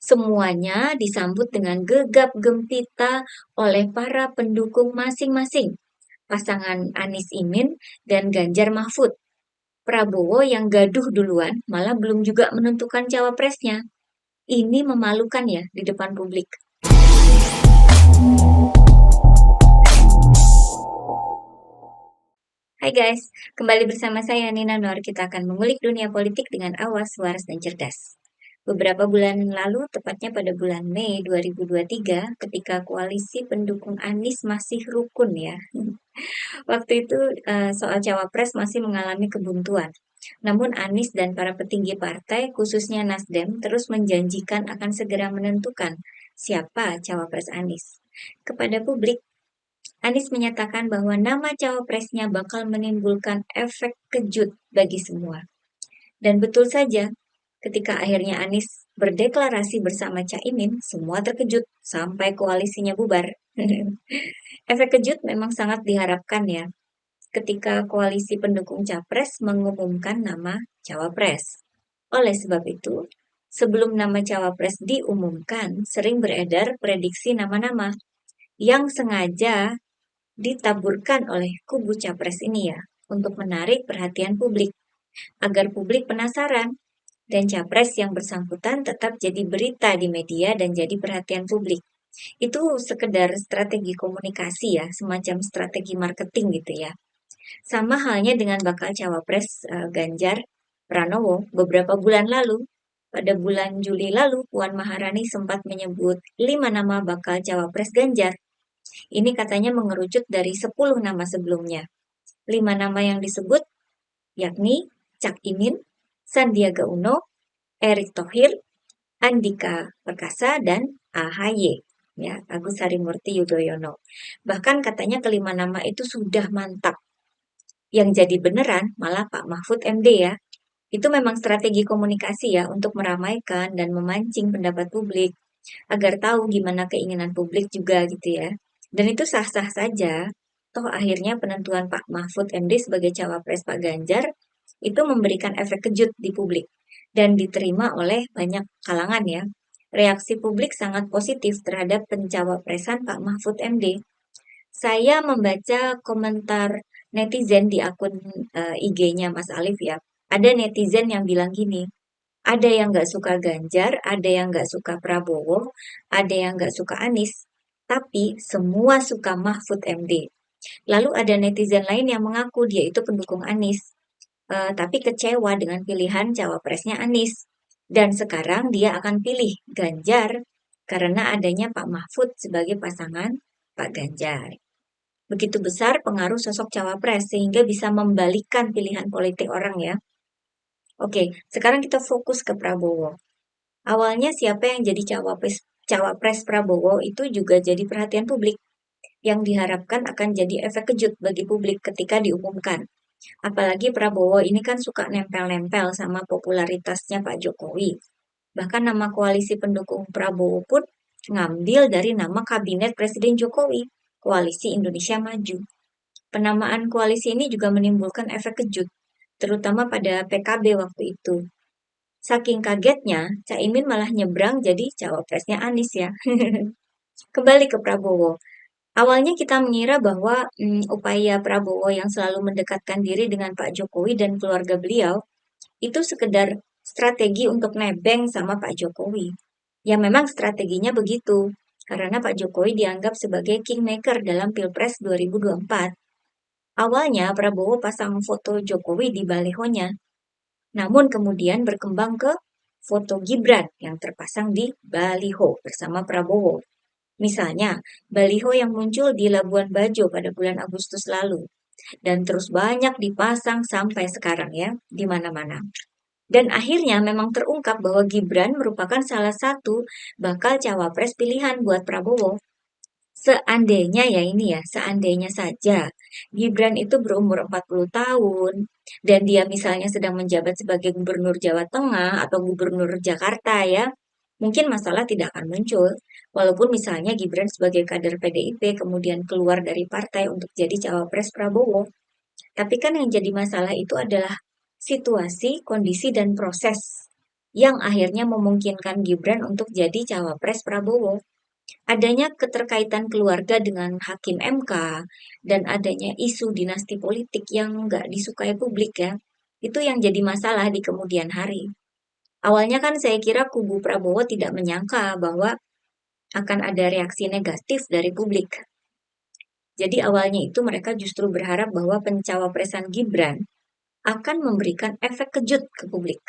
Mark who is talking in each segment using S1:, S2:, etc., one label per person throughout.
S1: Semuanya disambut dengan gegap gempita oleh para pendukung masing-masing, pasangan Anies Imin dan Ganjar Mahfud. Prabowo yang gaduh duluan malah belum juga menentukan cawapresnya. Ini memalukan ya di depan publik. Hai guys, kembali bersama saya Nina Nur. Kita akan mengulik dunia politik dengan awas, waras, dan cerdas. Beberapa bulan lalu, tepatnya pada bulan Mei 2023, ketika koalisi pendukung Anies masih rukun ya. Waktu itu soal cawapres masih mengalami kebuntuan. Namun Anies dan para petinggi partai, khususnya Nasdem, terus menjanjikan akan segera menentukan siapa cawapres Anies. Kepada publik, Anies menyatakan bahwa nama cawapresnya bakal menimbulkan efek kejut bagi semua. Dan betul saja, ketika akhirnya Anies berdeklarasi bersama Caimin, semua terkejut sampai koalisinya bubar. Efek kejut memang sangat diharapkan ya, ketika koalisi pendukung capres mengumumkan nama cawapres. Oleh sebab itu, sebelum nama cawapres diumumkan, sering beredar prediksi nama-nama yang sengaja ditaburkan oleh kubu capres ini ya, untuk menarik perhatian publik, agar publik penasaran dan capres yang bersangkutan tetap jadi berita di media dan jadi perhatian publik. Itu sekedar strategi komunikasi ya, semacam strategi marketing gitu ya. Sama halnya dengan bakal cawapres Ganjar Pranowo beberapa bulan lalu. Pada bulan Juli lalu, Puan Maharani sempat menyebut 5 nama bakal cawapres Ganjar. Ini katanya mengerucut dari 10 nama sebelumnya. 5 nama yang disebut yakni Cak Imin, Sandiaga Uno, Erick Thohir, Andika Perkasa, dan AHY. Ya, Agus Harimurti Yudhoyono. Bahkan katanya kelima nama itu sudah mantap. Yang jadi beneran malah Pak Mahfud MD ya. Itu memang strategi komunikasi ya untuk meramaikan dan memancing pendapat publik agar tahu gimana keinginan publik juga gitu ya. Dan itu sah-sah saja. Toh akhirnya penentuan Pak Mahfud MD sebagai cawapres Pak Ganjar itu memberikan efek kejut di publik dan diterima oleh banyak kalangan ya. Reaksi publik sangat positif terhadap pencawapresan Pak Mahfud MD. Saya membaca komentar netizen di akun IG-nya Mas Alif ya. Ada netizen yang bilang gini, ada yang nggak suka Ganjar, ada yang nggak suka Prabowo, ada yang nggak suka Anies, tapi semua suka Mahfud MD. Lalu ada netizen lain yang mengaku dia itu pendukung Anies, tapi kecewa dengan pilihan cawapresnya Anies. Dan sekarang dia akan pilih Ganjar karena adanya Pak Mahfud sebagai pasangan Pak Ganjar. Begitu besar pengaruh sosok cawapres sehingga bisa membalikkan pilihan politik orang ya. Oke, sekarang kita fokus ke Prabowo. Awalnya siapa yang jadi cawapres Prabowo itu juga jadi perhatian publik yang diharapkan akan jadi efek kejut bagi publik ketika diumumkan. Apalagi Prabowo ini kan suka nempel-nempel sama popularitasnya Pak Jokowi. Bahkan nama koalisi pendukung Prabowo pun ngambil dari nama kabinet Presiden Jokowi, Koalisi Indonesia Maju. Penamaan koalisi ini juga menimbulkan efek kejut, terutama pada PKB waktu itu. Saking kagetnya, Caimin malah nyebrang jadi cawapresnya Anies ya. Kembali ke Prabowo. Awalnya kita mengira bahwa upaya Prabowo yang selalu mendekatkan diri dengan Pak Jokowi dan keluarga beliau itu sekedar strategi untuk nebeng sama Pak Jokowi. Ya memang strateginya begitu, karena Pak Jokowi dianggap sebagai kingmaker dalam Pilpres 2024. Awalnya Prabowo pasang foto Jokowi di balihonya, namun kemudian berkembang ke foto Gibran yang terpasang di baliho bersama Prabowo. Misalnya, baliho yang muncul di Labuan Bajo pada bulan Agustus lalu. Dan terus banyak dipasang sampai sekarang ya, di mana-mana. Dan akhirnya memang terungkap bahwa Gibran merupakan salah satu bakal cawapres pilihan buat Prabowo. Seandainya ya ini ya, seandainya saja Gibran itu berumur 40 tahun dan dia misalnya sedang menjabat sebagai gubernur Jawa Tengah atau gubernur Jakarta ya, mungkin masalah tidak akan muncul. Walaupun misalnya Gibran sebagai kader PDIP kemudian keluar dari partai untuk jadi cawapres Prabowo. Tapi kan yang jadi masalah itu adalah situasi, kondisi, dan proses yang akhirnya memungkinkan Gibran untuk jadi cawapres Prabowo. Adanya keterkaitan keluarga dengan hakim MK dan adanya isu dinasti politik yang nggak disukai publik ya, itu yang jadi masalah di kemudian hari. Awalnya kan saya kira kubu Prabowo tidak menyangka bahwa akan ada reaksi negatif dari publik. Jadi awalnya itu mereka justru berharap bahwa pencawapresan Gibran akan memberikan efek kejut ke publik.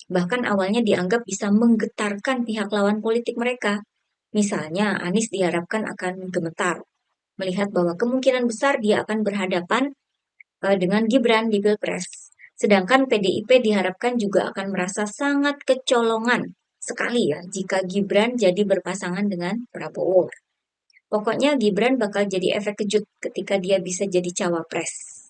S1: Bahkan awalnya dianggap bisa menggetarkan pihak lawan politik mereka. Misalnya Anies diharapkan akan gemetar melihat bahwa kemungkinan besar dia akan berhadapan dengan Gibran di Pilpres. Sedangkan PDIP diharapkan juga akan merasa sangat kecolongan sekali ya jika Gibran jadi berpasangan dengan Prabowo. Pokoknya Gibran bakal jadi efek kejut ketika dia bisa jadi cawapres.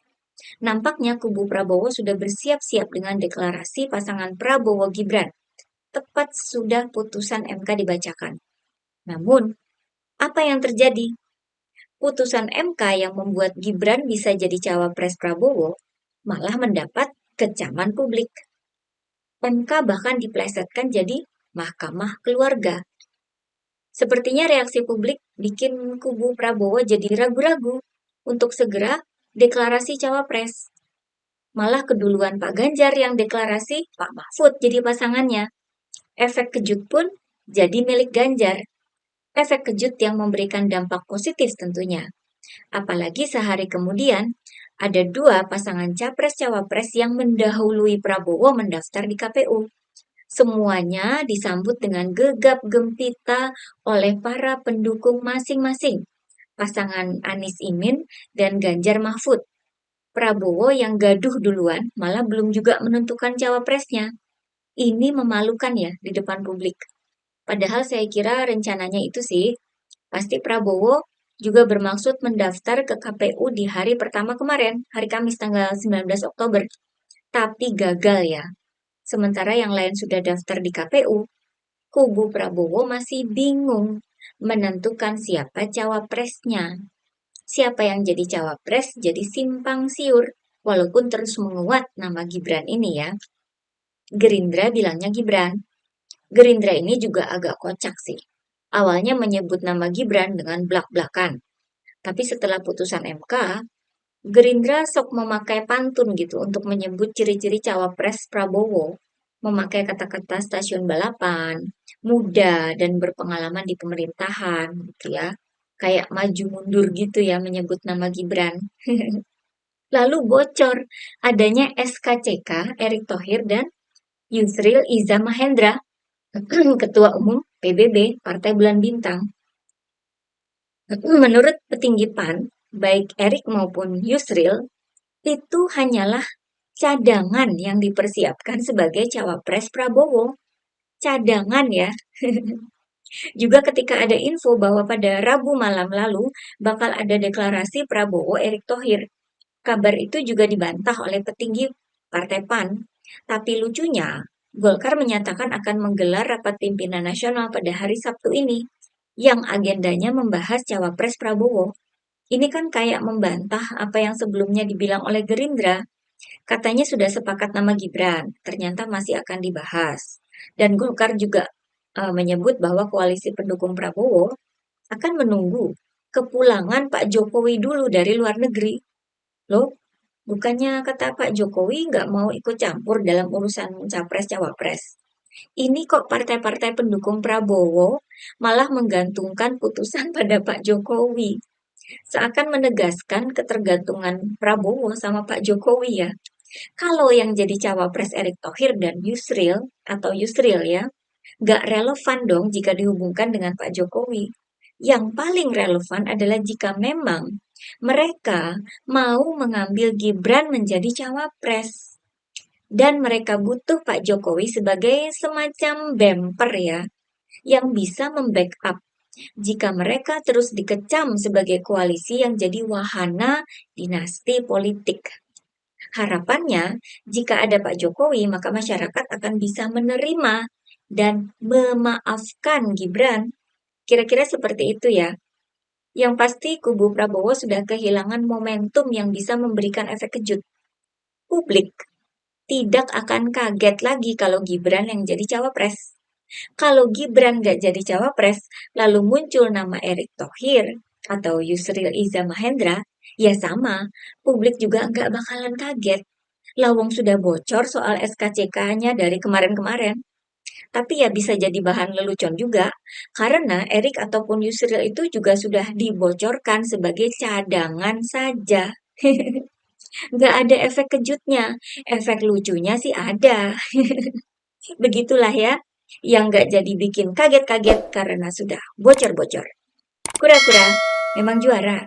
S1: Nampaknya kubu Prabowo sudah bersiap-siap dengan deklarasi pasangan Prabowo-Gibran tepat sudah putusan MK dibacakan. Namun, apa yang terjadi? Putusan MK yang membuat Gibran bisa jadi cawapres Prabowo malah mendapat kecaman publik. MK bahkan diplesetkan jadi Mahkamah Keluarga. Sepertinya reaksi publik bikin kubu Prabowo jadi ragu-ragu untuk segera deklarasi cawapres. Malah keduluan Pak Ganjar yang deklarasi, Pak Mahfud jadi pasangannya. Efek kejut pun jadi milik Ganjar. Efek kejut yang memberikan dampak positif tentunya. Apalagi sehari kemudian, ada dua pasangan capres-cawapres yang mendahului Prabowo mendaftar di KPU. Semuanya disambut dengan gegap gempita oleh para pendukung masing-masing. Pasangan Anies Imin dan Ganjar Mahfud. Prabowo yang gaduh duluan malah belum juga menentukan cawapresnya. Ini memalukan ya di depan publik. Padahal saya kira rencananya itu sih, pasti Prabowo juga bermaksud mendaftar ke KPU di hari pertama kemarin, hari Kamis tanggal 19 Oktober. Tapi gagal ya. Sementara yang lain sudah daftar di KPU, kubu Prabowo masih bingung menentukan siapa cawapresnya. Siapa yang jadi cawapres jadi simpang siur, walaupun terus menguat nama Gibran ini ya. Gerindra bilangnya Gibran. Gerindra ini juga agak kocak sih. Awalnya menyebut nama Gibran dengan blak-blakan. Tapi setelah putusan MK, Gerindra sok memakai pantun gitu untuk menyebut ciri-ciri cawapres Prabowo. Memakai kata-kata stasiun balapan, muda, dan berpengalaman di pemerintahan gitu ya. Kayak maju mundur gitu ya menyebut nama Gibran. Lalu bocor adanya SKCK Erick Thohir dan Yusril Iza Mahendra, Ketua Umum PBB Partai Bulan Bintang. Menurut petinggi PAN, baik Erick maupun Yusril, itu hanyalah cadangan yang dipersiapkan sebagai cawapres Prabowo. Cadangan ya. Juga ketika ada info bahwa pada Rabu malam lalu bakal ada deklarasi Prabowo Erick Thohir. Kabar itu juga dibantah oleh petinggi Partai PAN. Tapi lucunya, Golkar menyatakan akan menggelar rapat pimpinan nasional pada hari Sabtu ini yang agendanya membahas cawapres Prabowo. Ini kan kayak membantah apa yang sebelumnya dibilang oleh Gerindra. Katanya sudah sepakat nama Gibran, ternyata masih akan dibahas. Dan Golkar juga menyebut bahwa koalisi pendukung Prabowo akan menunggu kepulangan Pak Jokowi dulu dari luar negeri. Loh, bukannya kata Pak Jokowi nggak mau ikut campur dalam urusan capres-cawapres. Ini kok partai-partai pendukung Prabowo malah menggantungkan putusan pada Pak Jokowi. Seakan menegaskan ketergantungan Prabowo sama Pak Jokowi ya. Kalau yang jadi cawapres Erick Thohir dan Yusril atau Yusril ya, nggak relevan dong jika dihubungkan dengan Pak Jokowi. Yang paling relevan adalah jika memang mereka mau mengambil Gibran menjadi cawapres. Dan mereka butuh Pak Jokowi sebagai semacam bumper ya, yang bisa membackup jika mereka terus dikecam sebagai koalisi yang jadi wahana dinasti politik. Harapannya, jika ada Pak Jokowi, maka masyarakat akan bisa menerima dan memaafkan Gibran. Kira-kira seperti itu ya. Yang pasti kubu Prabowo sudah kehilangan momentum yang bisa memberikan efek kejut. Publik tidak akan kaget lagi kalau Gibran yang jadi cawapres. Kalau Gibran nggak jadi cawapres, lalu muncul nama Erick Thohir atau Yusril Iza Mahendra, ya sama, publik juga nggak bakalan kaget. Lawong sudah bocor soal SKCK-nya dari kemarin-kemarin. Tapi ya bisa jadi bahan lelucon juga, karena Erik ataupun Yusril itu juga sudah dibocorkan sebagai cadangan saja. Nggak ada efek kejutnya, efek lucunya sih ada. Begitulah ya, yang nggak jadi bikin kaget-kaget karena sudah bocor-bocor. Kura-kura, memang juara.